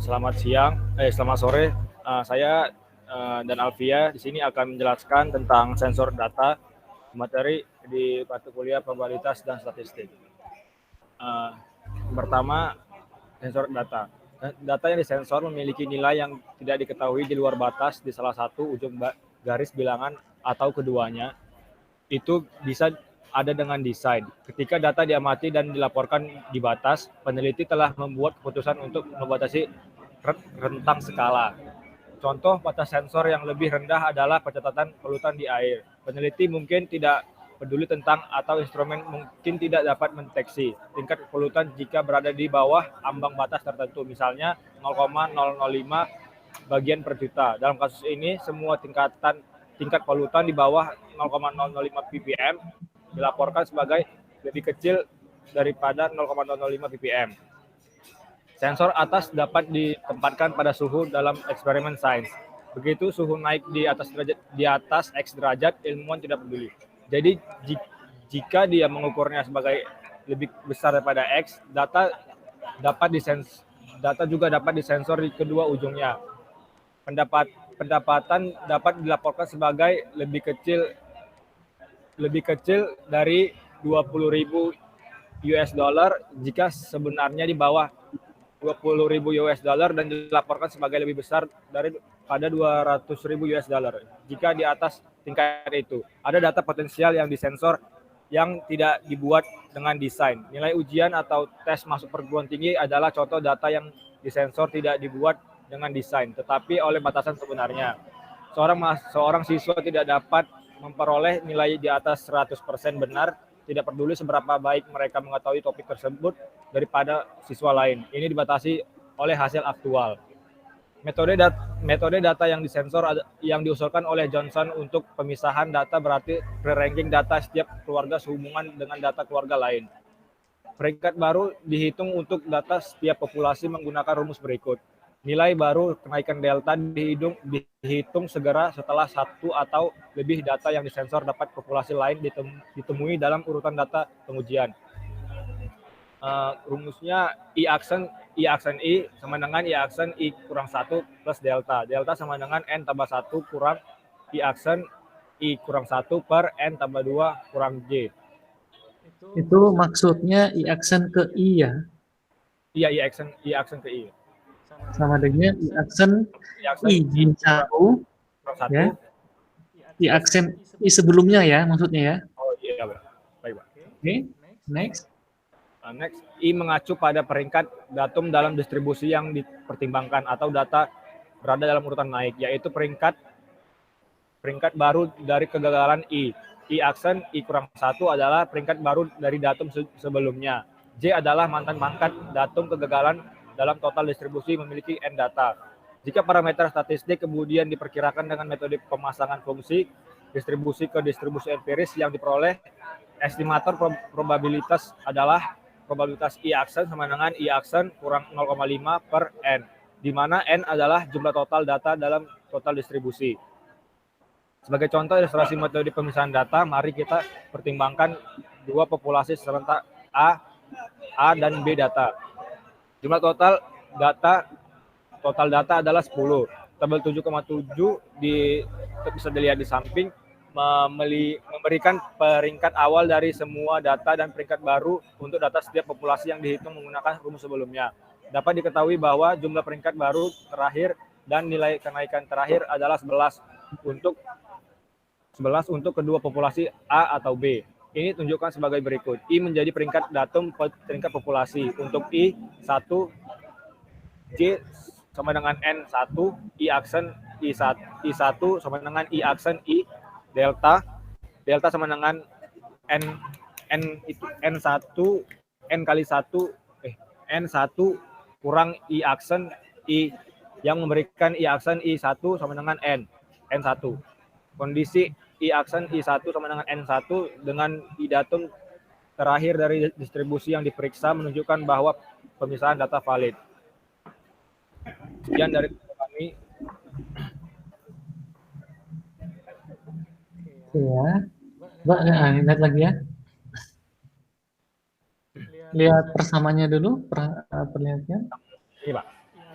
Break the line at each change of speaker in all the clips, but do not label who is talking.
Selamat sore. Saya dan Alvia di sini akan menjelaskan tentang sensor data materi di mata kuliah probabilitas dan statistik. Pertama, sensor data. Data yang disensor memiliki nilai yang tidak diketahui di luar batas di salah satu ujung garis bilangan atau keduanya. Itu bisa ada dengan desain. Ketika data diamati dan dilaporkan di batas, peneliti telah membuat keputusan untuk membatasi rentang skala. Contoh batas sensor yang lebih rendah adalah pencatatan polutan di air. Peneliti mungkin tidak peduli tentang atau instrumen mungkin tidak dapat mendeteksi tingkat polutan jika berada di bawah ambang batas tertentu, misalnya 0,005 bagian per juta. Dalam kasus ini, semua tingkat polutan di bawah 0,005 ppm dilaporkan sebagai lebih kecil daripada 0,005 ppm. Sensor atas dapat ditempatkan pada suhu dalam eksperimen sains. Begitu suhu naik di atas X derajat, ilmuwan tidak peduli. Jadi jika dia mengukurnya sebagai lebih besar daripada X, data juga dapat disensor di kedua ujungnya. Pendapatan dapat dilaporkan sebagai lebih kecil dari 20.000 US dollar jika sebenarnya di bawah 20.000 US dollar dan dilaporkan sebagai lebih besar daripada 200.000 US dollar jika di atas tingkat itu. Ada data potensial yang disensor yang tidak dibuat dengan desain. Nilai ujian atau tes masuk perguruan tinggi adalah contoh data yang disensor tidak dibuat dengan desain, tetapi oleh batasan sebenarnya. Seorang siswa tidak dapat memperoleh nilai di atas 100% benar, tidak peduli seberapa baik mereka mengetahui topik tersebut daripada siswa lain. Ini dibatasi oleh hasil aktual. Metode data yang disensor yang diusulkan oleh Johnson untuk pemisahan data berarti pre-ranking data setiap keluarga sehubungan dengan data keluarga lain. Peringkat baru dihitung untuk data setiap populasi menggunakan rumus berikut. Nilai baru kenaikan delta dihitung segera setelah satu atau lebih data yang disensor dapat populasi lain ditemui dalam urutan data pengujian. Rumusnya I aksen I sama dengan I aksen I kurang 1 plus delta. Delta sama dengan N tambah 1 kurang I aksen I kurang 1 per N tambah 2 kurang J.
Itu maksudnya I aksen ke I ya?
Iya, I aksen ke I.
Sama dengan I aksen I J1 ya. I aksen I sebelumnya ya maksudnya ya.
Oh iya, baik Pak.
Oke, next.
Next, I mengacu pada peringkat datum dalam distribusi yang dipertimbangkan atau data berada dalam urutan naik, yaitu peringkat baru dari kegagalan I. I aksen I kurang 1 adalah peringkat baru dari datum sebelumnya. J adalah mantan pangkat datum kegagalan dalam total distribusi memiliki N data. Jika parameter statistik kemudian diperkirakan dengan metode pemasangan fungsi distribusi ke distribusi empiris yang diperoleh, estimator probabilitas adalah probabilitas I aksen sama dengan I aksen kurang 0,5 per N, di mana N adalah jumlah total data dalam total distribusi. Sebagai contoh ilustrasi metode pemisahan data, mari kita pertimbangkan dua populasi serentak A dan B data. Jumlah total data adalah 10. Tabel 7,7 bisa dilihat di samping memberikan peringkat awal dari semua data dan peringkat baru untuk data setiap populasi yang dihitung menggunakan rumus sebelumnya. Dapat diketahui bahwa jumlah peringkat baru terakhir dan nilai kenaikan terakhir adalah 11 untuk kedua populasi A atau B. Ini tunjukkan sebagai berikut. I menjadi peringkat datum peringkat populasi. Untuk I1, J sama dengan N1, I aksen I1 sama dengan I aksen I delta sama dengan N1 kurang I aksen I yang memberikan I aksen I1 sama dengan N1. Kondisi I aksen I1 sama dengan N1 dengan I datum terakhir dari distribusi yang diperiksa menunjukkan bahwa pemisahan data valid. Sekian dari kami.
Ya, Mbak, lihat lagi ya. lihat persamaannya dulu, perlihatkan.
Ini Pak.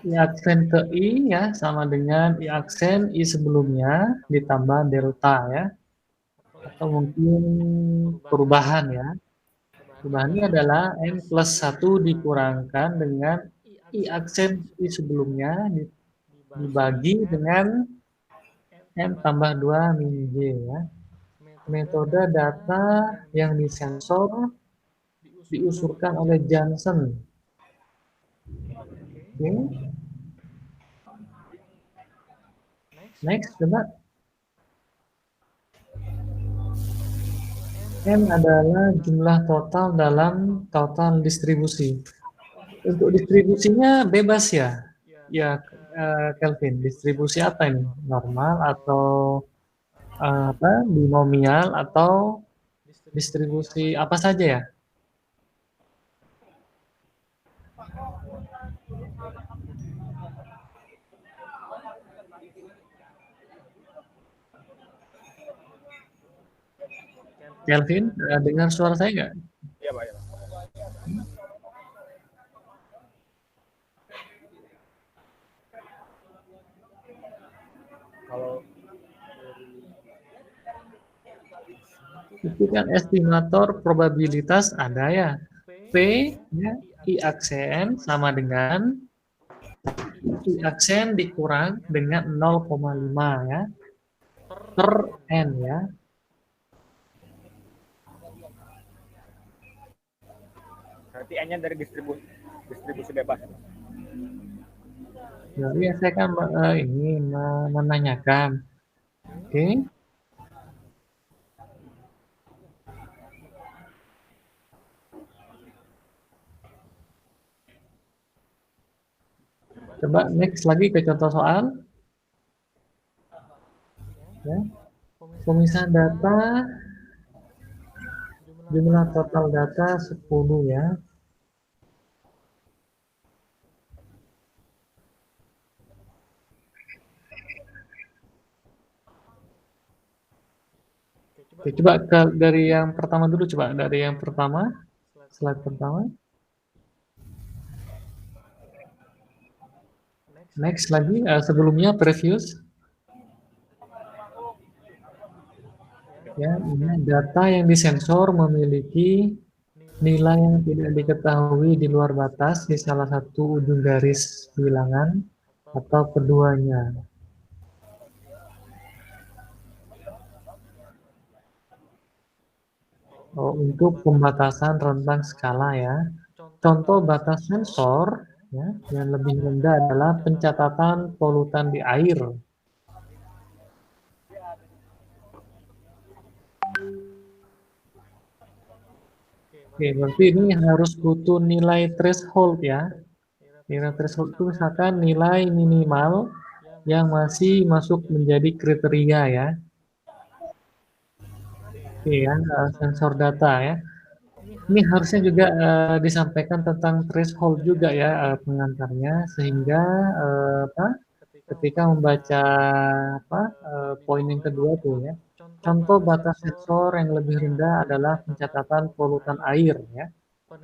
I aksen ke I ya, sama dengan I aksen I sebelumnya ditambah delta ya. Atau mungkin perubahan ya. Perubahannya adalah N plus 1 dikurangkan dengan I aksen I sebelumnya dibagi dengan N tambah 2 min J ya. Metode data yang disensor diusulkan oleh Johnson. Oke. Next, coba. N adalah jumlah total dalam total distribusi. Untuk distribusinya bebas ya? Ya, Kelvin. Distribusi apa ini? Normal atau apa? Binomial atau distribusi apa saja ya? Kelvin, dengar suara saya nggak?
Iya Pak. Ya. Kalau
Itu kan estimator probabilitas ada ya. P ya, I aksen sama dengan I aksen dikurang dengan 0,5 ya. Per N ya.
berarti N-nya dari distribusi bebas.
Jadi saya kan ini menanyakan. Oke. Coba next lagi ke contoh soal. Ya. Pemisahan data, jumlah total data 10 ya. Oke, coba dari yang pertama dulu, coba dari yang pertama, slide pertama. Next lagi, sebelumnya previous. Ya, ini data yang disensor memiliki nilai yang tidak diketahui di luar batas di salah satu ujung garis bilangan atau keduanya. Untuk pembatasan rentang skala ya. Contoh batas sensor ya, yang lebih rendah adalah pencatatan polutan di air. Oke, berarti ini harus butuh nilai threshold ya. Nilai threshold itu misalkan nilai minimal yang masih masuk menjadi kriteria ya. Oke ya, sensor data ya. Ini harusnya juga disampaikan tentang threshold juga ya pengantarnya, sehingga ketika membaca poin yang kedua tuh ya, contoh batas sensor yang lebih rendah adalah pencatatan polutan air ya.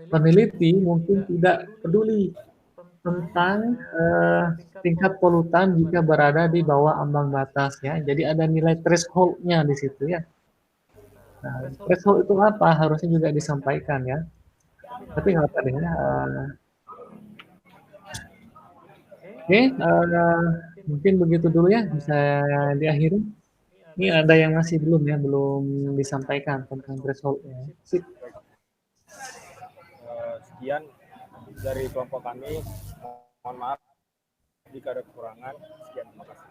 Peneliti mungkin tidak peduli tentang tingkat polutan jika berada di bawah ambang batas ya. Jadi ada nilai threshold-nya di situ ya. Nah, threshold itu apa? Harusnya juga disampaikan ya. Tapi nggak apa ya. Oke, mungkin begitu dulu ya. Bisa diakhiri. Ini ada yang masih belum ya, belum disampaikan tentang threshold-nya. Sip.
Sekian dari kelompok kami. Mohon maaf jika ada kekurangan. Sekian, terima kasih.